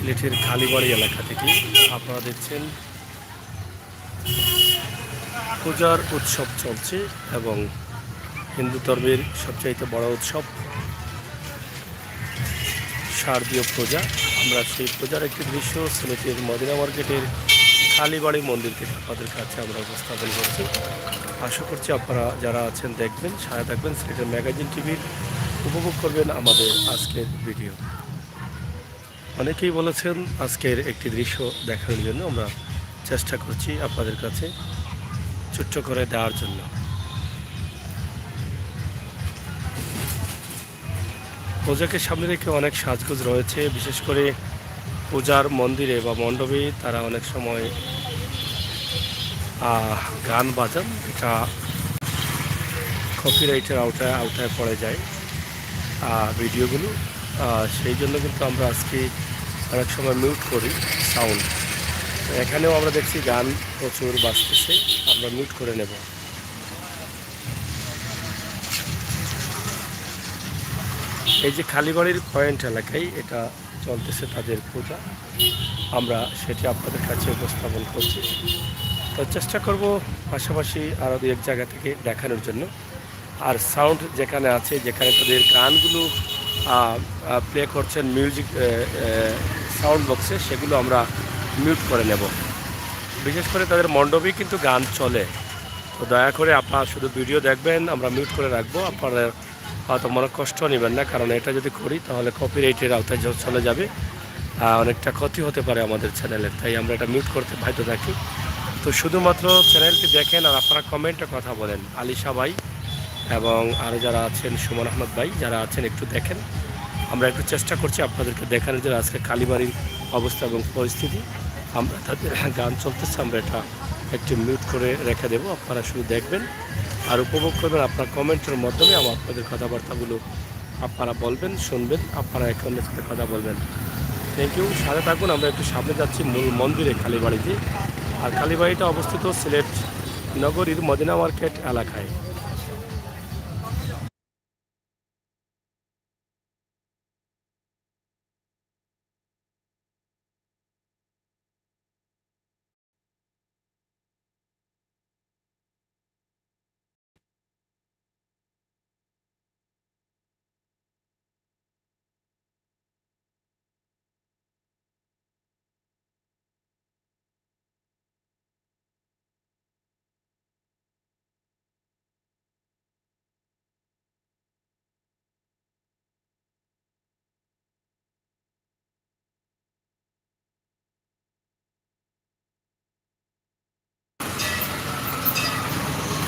সিলেটের কালীবাড়ি এলাকা থেকে। আপনারা দেখছেন পূজার উৎসব চলছে এবং হিন্দু ধর্মের সবচাইতে বড় উৎসব শারদীয় পূজা। আমরা সেই পূজার একটি দৃশ্য সিলেটের মদিনা মার্কেটের কালীবাড়ি মন্দির থেকে আপনাদের কাছে আমরা উপস্থাপন করছি। আশা করছি আপনারা যারা আছেন দেখবেন, সাথে থাকবেন, সিলেটের ম্যাগাজিন টিভির উপভোগ করবেন আমাদের আজকের ভিডিও। অনেকেই বলেছেন আজকের একটি দৃশ্য দেখানোর জন্য, আমরা চেষ্টা করছি আপনাদের কাছে ছোট্ট করে দেওয়ার জন্য। পূজাকে সামনে রেখে অনেক সাজগোজ রয়েছে, বিশেষ করে পূজার মন্দিরে বা মণ্ডপে তারা অনেক সময় গান বাজান, এটা কপিরাইটের আওতায় পড়ে যায় ভিডিওগুলো। সেই জন্য কিন্তু আমরা আজকে অনেক সময় মিউট করি সাউন্ড। এখানেও আমরা দেখছি গান প্রচুর বাজতেছে, আমরা মিউট করে নেব। এই যে কালীবাড়ির পয়েন্ট এলাকায় এটা চলতেছে তাদের পূজা, আমরা সেটি আপনাদের কাছে উপস্থাপন করছি। তো চেষ্টা করব পাশাপাশি আরও দু এক জায়গা থেকে দেখানোর জন্য। আর সাউন্ড যেখানে আছে, যেখানে তাদের গানগুলো প্লে করছেন মিউজিক সাউন্ড বক্সে, সেগুলো আমরা মিউট করে নেব। বিশেষ করে তাদের মণ্ডপেই কিন্তু গান চলে, তো দয়া করে আপনারা শুধু ভিডিও দেখবেন, আমরা মিউট করে রাখবো। আপনারা হয়তো মনে কষ্ট নেবেন না, কারণ এটা যদি করি তাহলে কপিরাইটের আওতায় চলে যাবে, অনেকটা ক্ষতি হতে পারে আমাদের চ্যানেলের, তাই আমরা এটা মিউট করতে বাধ্য থাকি। তো শুধুমাত্র চ্যানেলটি দেখেন আর আপনারা কমেন্টে কথা বলেন। আলিশা ভাই এবং আরও যারা আছেন, সুমন আহমদ ভাই যারা আছেন, একটু দেখেন। আমরা একটু চেষ্টা করছি আপনাদেরকে দেখানোর জন্য আজকে কালীবাড়ির অবস্থা এবং পরিস্থিতি। আমরা তাদের গান চলতেছে, আমরা এটা একটু মিউট করে রেখে দেবো। আপনারা শুধু দেখবেন আর উপভোগ করবেন। আপনার কমেন্টের মাধ্যমে আপনাদের কথাবার্তাগুলো আপনারা বলবেন, শুনবেন, আপনারা একে অন্যের সাথে কথা বলবেন। থ্যাংক ইউ, সাথে থাকুন। আমরা একটু সামনে যাচ্ছি মূল মন্দিরে, কালীবাড়িতে। আর কালীবাড়িটা অবস্থিত সিলেট নগরীর মদিনা মার্কেট এলাকায়।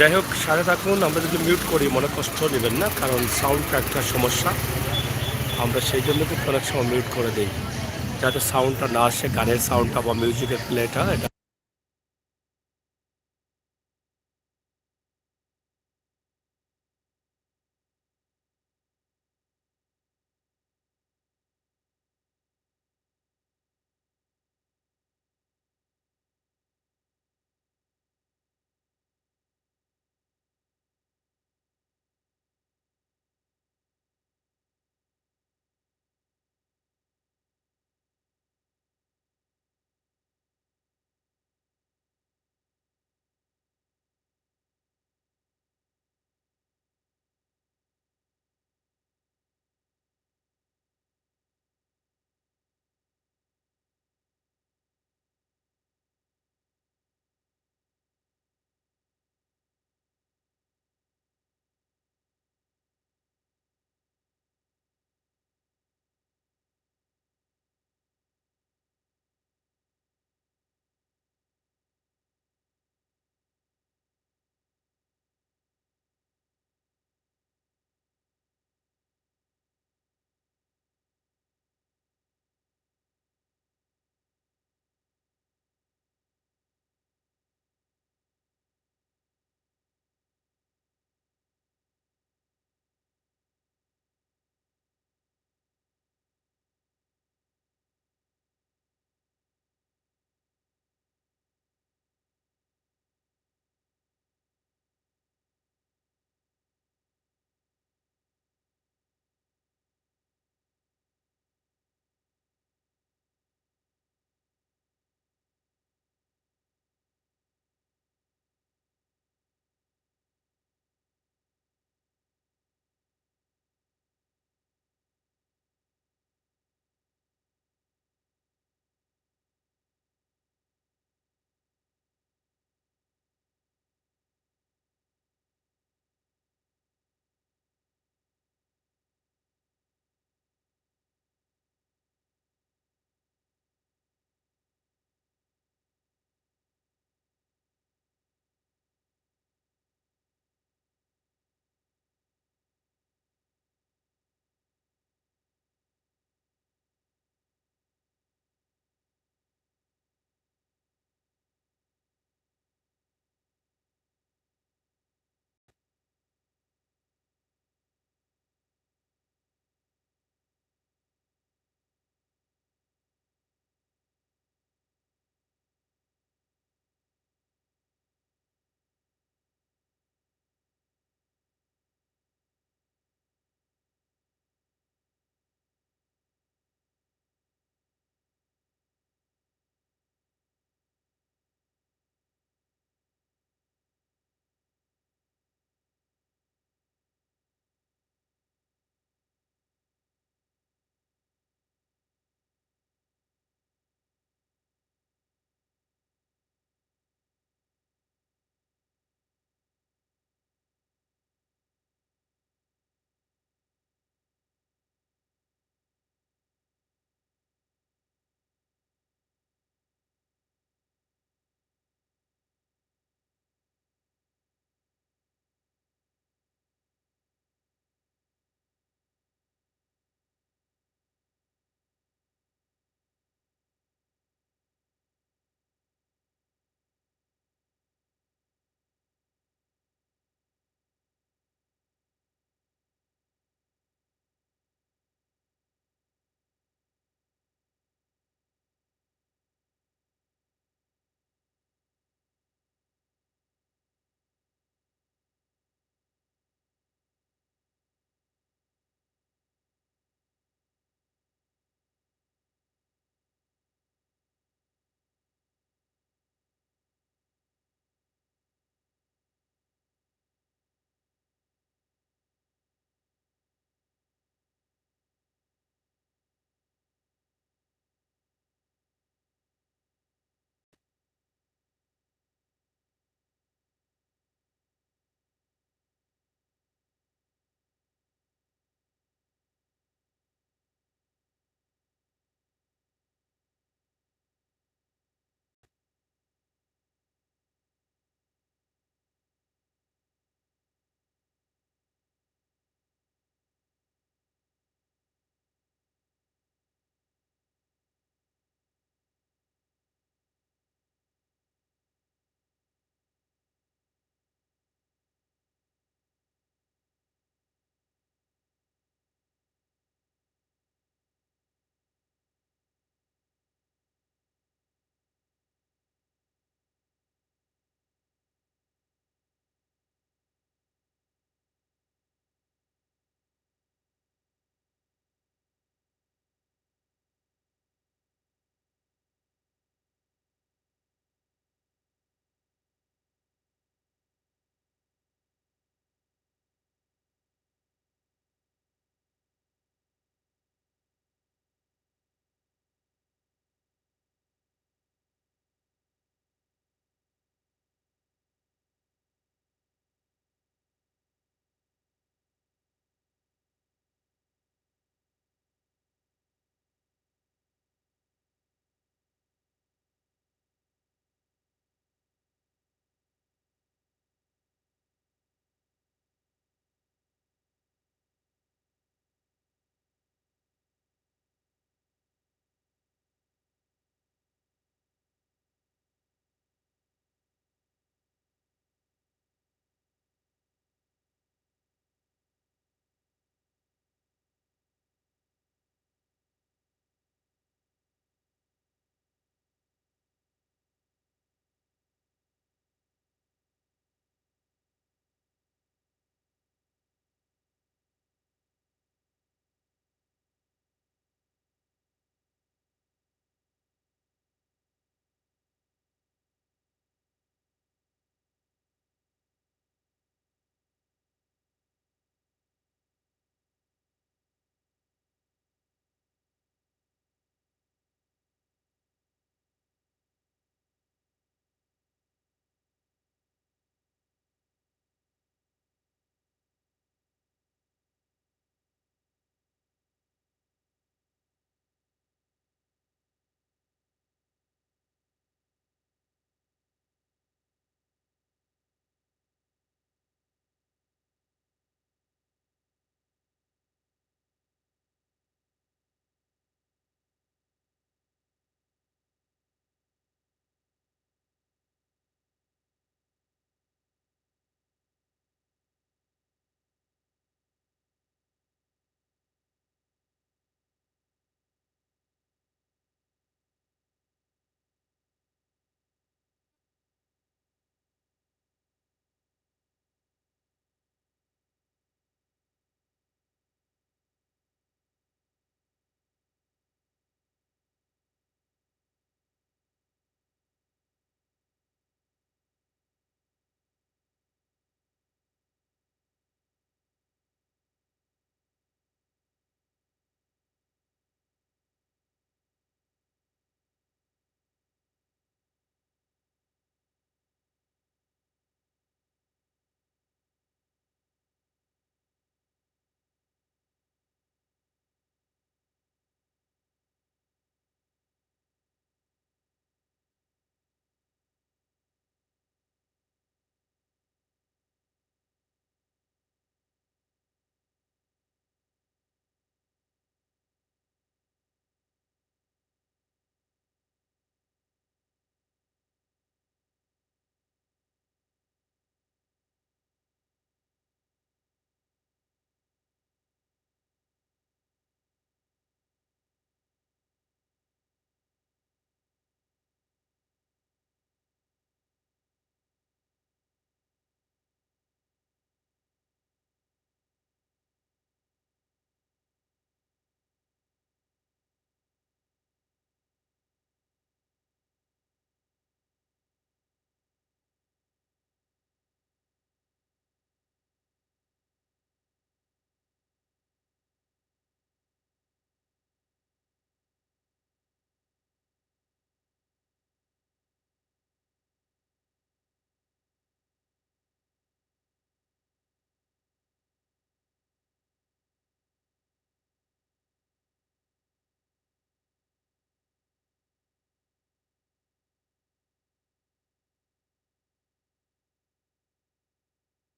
যাই হোক, সাথে থাকুন। আমরা যদি মিউট করি মনে কষ্ট নেবেন না, কারণ সাউন্ডটা একটা সমস্যা। আমরা সেই জন্য কিন্তু অনেক সময় মিউট করে দিই, যাতে সাউন্ডটা না আসে, গানের সাউন্ডটা বা মিউজিকের প্লেটা এটা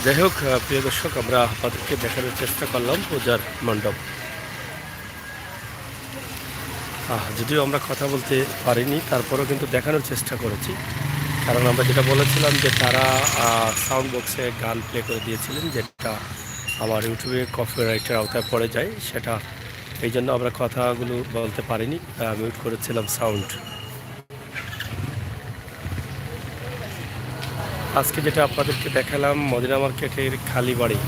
যাই হোক প্রিয় দর্শক, আমরা আপনাদেরকে দেখানোর চেষ্টা করলাম পূজার মণ্ডপ। যদিও আমরা কথা বলতে পারিনি, তারপরেও কিন্তু দেখানোর চেষ্টা করেছি। কারণ আমরা যেটা বলেছিলাম যে তারা সাউন্ড বক্সে গান প্লে করে দিয়েছিলেন, যেটা আমার ইউটিউবে কপিরাইটের আওতায় পড়ে যায়, সেটা এই জন্য আমরা কথাগুলো বলতে পারিনি, মিউট করেছিলাম সাউন্ড। আজকে যেটা আপনাদেরকে দেখালাম মদিনা মার্কেটের খালিবাড়ি,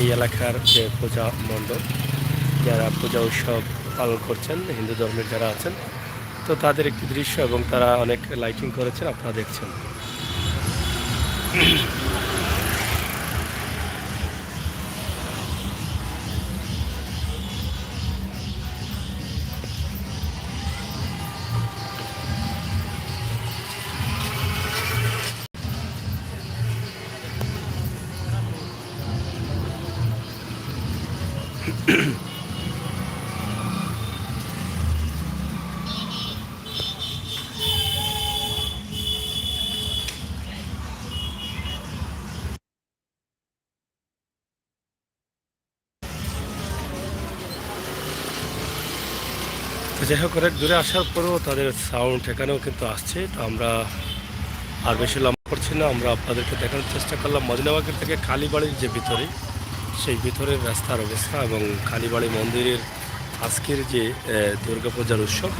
এই এলাকার যে পূজা মণ্ডপ, যারা পূজা উৎসব পালন করছেন হিন্দু ধর্মের যারা আছেন, তো তাদের একটি দৃশ্য, এবং তারা অনেক লাইটিং করেছেন, আপনারা দেখছেন। তো যাই হোক, অনেক দূরে আসার পরেও তাদের সাউন্ড এখানেও কিন্তু আসছে। তো আমরা আর বেশি লম্বা করছি না, আমরা আপনাদেরকে দেখানোর চেষ্টা করলাম মদিনা মার্কেট থেকে কালীবাড়ির যে ভিতরে, সেই ভিতরের রাস্তার অবস্থা, এবং কালীবাড়ি মন্দিরের আজকের যে দুর্গাপূজার উৎসব,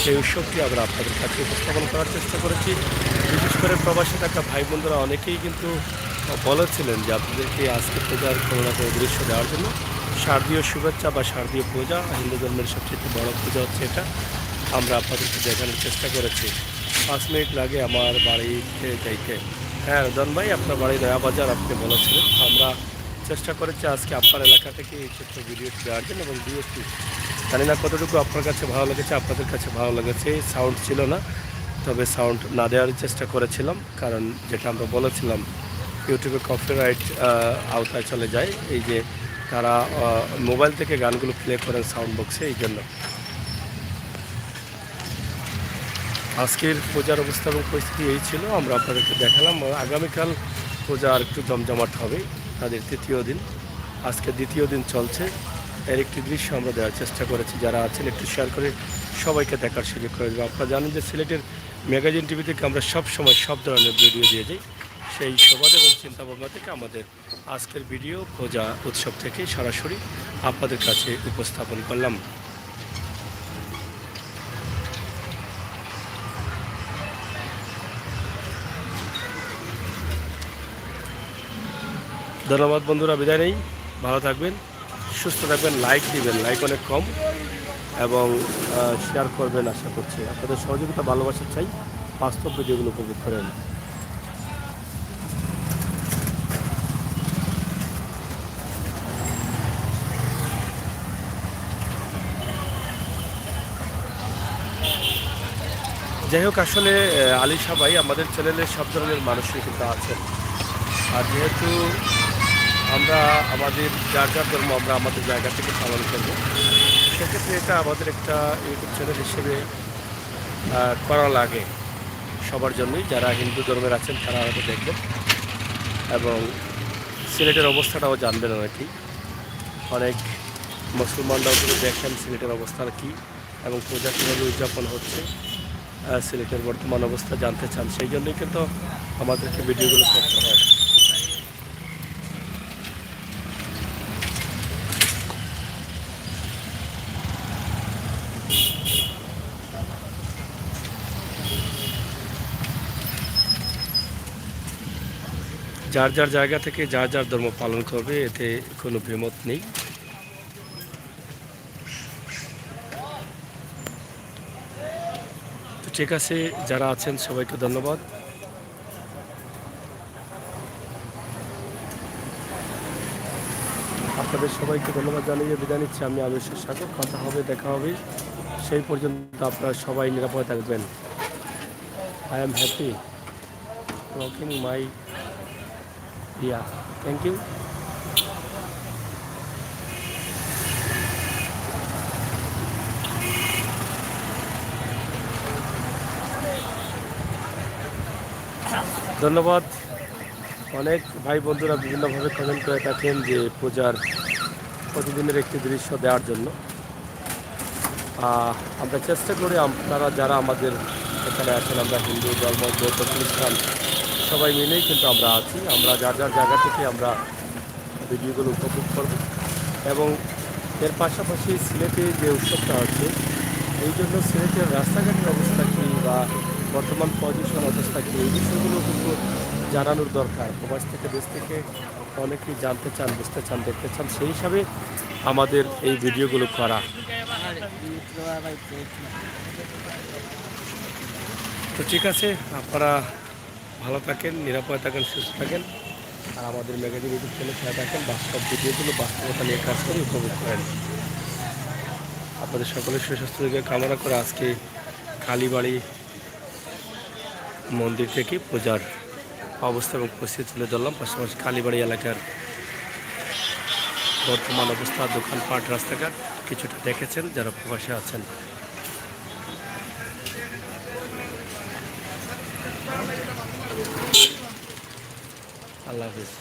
সেই উৎসবটি আমরা আপনাদের কাছে উপস্থাপন করার চেষ্টা করেছি। বিশেষ করে প্রবাসী থাকা ভাই বোনরা অনেকেই কিন্তু বলেছিলেন যে আপনাদেরকে আজকে পূজার কোনো না কোনো দৃশ্য দেওয়ার জন্য। শারদীয় শুভেচ্ছা বা শারদীয় পূজা, হিন্দু ধর্মের সবচেয়ে বড় পূজা হচ্ছে এটা, আমরা আপনাদেরকে দেখানোর চেষ্টা করেছি। 5 মিনিট লাগে আমার বাড়িতে যাইতে। হ্যাঁ রতন ভাই, আপনার বাড়ি নয়াবাজার আপনি বলেছিলেন। আমরা চেষ্টা করেছি আজকে আপনার এলাকা থেকে এই ছোট্ট ভিডিওটি দেওয়ার জন্য, এবং দিয়েছি। জানি না কতটুকু আপনার কাছে ভালো লেগেছে, আপনাদের কাছে ভালো লেগেছে। সাউন্ড ছিল না, তবে সাউন্ড না দেওয়ার চেষ্টা করেছিলাম, কারণ যেটা আমরা বলেছিলাম ইউটিউবে কপিরাইট আওতায় চলে যায়, এই যে তারা মোবাইল থেকে গানগুলো প্লে করেন সাউন্ড বক্সে, এই জন্য। আজকের পূজার অবস্থা এবং পরিস্থিতি এই ছিল, আমরা আপনাদেরকে দেখালাম। আগামীকাল পূজা আর একটু জমজমাট হবে, তাদের 3য় দিন, আজকে 2য় দিন চলছে। এর একটি দৃশ্য আমরা দেওয়ার চেষ্টা করেছি, যারা আছেন একটু শেয়ার করে সবাইকে দেখার সুযোগ করে দেবো। আপনারা জানেন যে সিলেটের ম্যাগাজিন টিভি থেকে আমরা সব সময় সব ধরনের ভিডিও দিয়ে যাই, সেই সবাদ এবং চিন্তাভাবনা থেকে আমাদের আজকের ভিডিও পূজা উৎসব থেকে সরাসরি আপনাদের কাছে উপস্থাপন করলাম। ধন্যবাদ বন্ধুরা, বিদায় নেই। ভালো থাকবেন, সুস্থ থাকবেন, লাইক দিবেন, লাইক অনেক কম, এবং শেয়ার করবেন। আশা করছি আপনাদের সহযোগিতা ভালোবাসা চাই, বাস্তব ভিডিওগুলো উপভোগ করেন। যাই হোক, আসলে আলিশা ভাই, আমাদের চ্যানেলে সব ধরনের মানুষই কিন্তু আছেন। আর যেহেতু আমরা আমাদের যার যার ধর্ম আমরা আমাদের জায়গা থেকে পালন করব, সেক্ষেত্রে এটা আমাদের একটা ইউটিউব চ্যানেল হিসেবে করা লাগে সবার জন্যই। যারা হিন্দু ধর্মের আছেন তারা হয়তো দেখবেন, এবং সিলেটের অবস্থাটাও জানবেন অনেকেই। অনেক মুসলমানরাও কিন্তু দেখেন সিলেটের অবস্থা কী, এবং পূজা কীভাবে উদযাপন হচ্ছে, সিলেটের বর্তমান অবস্থা জানতে চান। সেই জন্যই কিন্তু আমাদেরকে ভিডিওগুলো করতে হয়। যার যার জায়গা থেকে যার যার ধর্ম পালন করবে, এতে কোনো বিমত নেই। তো ঠিক আছে, যারা আছেন সবাইকে ধন্যবাদ। আপনাদের সবাইকে ধন্যবাদ জানিয়ে বিদায় নিচ্ছি। আমি আবেশের সাথে কথা হবে, দেখা হবে। সেই পর্যন্ত আপনারা সবাই নিরাপদে থাকবেন। I am happy walking my thank you. ধন্যবাদ, অনেক ভাই বন্ধুরা বিভিন্নভাবে কমেন্ট করে থাকেন যে পূজার প্রতিদিনের একটি দৃশ্য দেওয়ার জন্য। আমরা চেষ্টা করি, আপনারা যারা আমাদের এখানে আছেন, আমরা হিন্দু ধর্ম, বৌদ্ধ, খ্রিস্টান সবাই মিলেই কিন্তু আমরা আছি। আমরা যার যার জায়গা থেকে আমরা ভিডিওগুলো উপভোগ করব এবং এর পাশাপাশি সিলেটে যে উৎসবটা হচ্ছে এই জন্য সিলেটের রাস্তাঘাটের অবস্থা কী বা বর্তমান পজিশন অবস্থা কী, এই বিষয়গুলো কিন্তু জানানোর দরকার। প্রবাস থেকে দেশ থেকে অনেকেই জানতে চান, বুঝতে চান, দেখতে চান, সেই হিসাবে আমাদের এই ভিডিওগুলো করা। তো ঠিক আছে, আপনারা ভালো থাকেন, নিরাপদে থাকেন, সুস্থ থাকেন, আর আমাদের ম্যাগাজিন ইউটিউব চ্যানেলে খেয়াল থাকেন। বাস্তব ভিডিওগুলো বাস্তবতা নিয়ে কাজ করে উপভোগ করেন। আপনাদের সকলের সুস্বাস্থ্যকে কামনা করে আজকে কালীবাড়ি মন্দির থেকে পূজার অবস্থা এবং পরিস্থিতি তুলে ধরলাম। পাশাপাশি কালীবাড়ি এলাকার বর্তমান অবস্থা, দোকানপাট, রাস্তাঘাট কিছুটা দেখেছেন যারা প্রবাসে আছেন। আল্লাহ হাফিজ।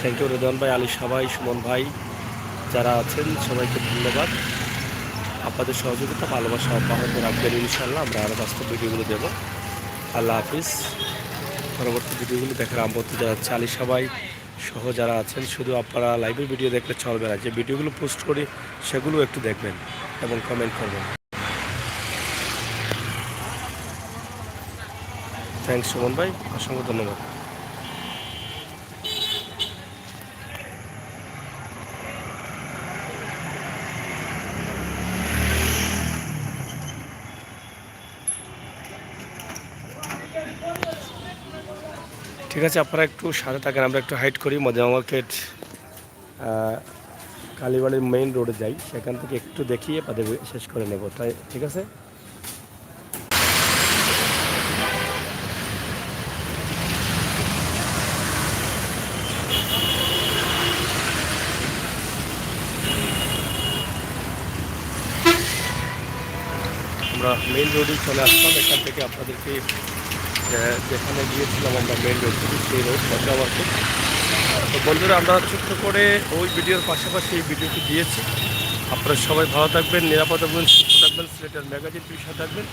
থ্যাংক ইউ রেদওয়ান ভাই, আলী সবাই, সুমন ভাই যারা আছেন সবাইকে ধন্যবাদ। আপনাদের সহযোগিতা, ভালোবাসা অব্যাহত রাখবেন ইনশাল্লাহ। আমরা আরও বাস্তব ভিডিওগুলো দেবো। আল্লাহ হাফিজ। পরবর্তী ভিডিওগুলো দেখার আমন্ত্রণ জানাচ্ছি। আলী সবাই সহ যারা আছেন, শুধু আপনারা লাইভের ভিডিও দেখলে চলবে না, যে ভিডিওগুলো পোস্ট করি সেগুলো একটু দেখবেন এবং কমেন্ট করবেন। থ্যাংকস সুমন ভাই, অসংখ্য ধন্যবাদ। ঠিক আছে, আপনারা একটু সাথে থাকেন, আমরা একটু হাইট করি। মদিনা মার্কেট কালীবাড়ির মেইন রোডে যাই, সেখান থেকে একটু দেখিয়ে আপনাদের শেষ করে নেব, তাই ঠিক আছে। আমরা মেইন রোডে চলে আসলাম, এখান থেকে আপনাদেরকে যেখানে গিয়েছিলাম আমরা মেইন রোড থেকে, সেই রোড মদিনা মার্কেট। তো বন্ধুরা, আমরা ছোট্ট করে ওই ভিডিওর পাশাপাশি এই ভিডিওটি দিয়েছি। আপনারা সবাই ভালো থাকবেন, নিরাপদ থাকবেন, সুস্থ থাকবেন, সিলেটের ম্যাগাজিন বিষয় থাকবেন,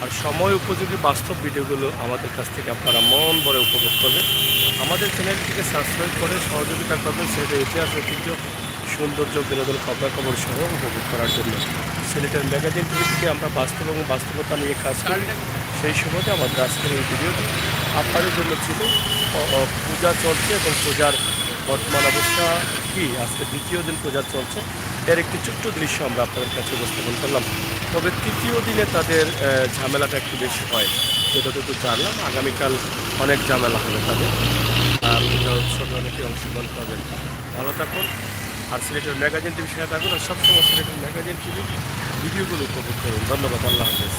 আর সময় উপযোগী বাস্তব ভিডিওগুলো আমাদের কাছ থেকে আপনারা মন ভরে উপভোগ করবেন। আমাদের চ্যানেলটিকে সাবস্ক্রাইব করে সহযোগিতা করবেন সিলেটের ইতিহাস, ঐতিহ্য, সৌন্দর্য, বিনোদন, খবরাখবর সহ উপভোগ করার জন্য। সিলেটের ম্যাগাজিন টিভি থেকে আমরা বাস্তব এবং বাস্তবতা নিয়ে কাজ করি। সেই সময়তে আমাদের আজকের এই ভিডিওটি আপনাদের জন্য ছিল। পূজা চলছে এবং পূজার বর্তমান অবস্থা কি, আজকে দ্বিতীয় দিন পূজা চলছে, এর একটি ছোট্ট দৃশ্য আমরা আপনাদের কাছে উপস্থাপন করলাম। তবে তৃতীয় দিনে তাদের ঝামেলাটা একটু বেশি হয়, যতটুকু জানলাম। আগামীকাল অনেক ঝামেলা হবে তাদের, আর পূজা উৎসবে অনেকে অংশগ্রহণ করবেন। ভালো থাকুন, আর সিলেটের ম্যাগাজিন টিভি সাথে থাকুন, আর সবসময় সিলেটের ম্যাগাজিন টিভি ভিডিওগুলো উপভোগ করুন। ধন্যবাদ, আল্লাহ হাফেজ।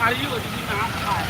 পারি ও যদি না খায়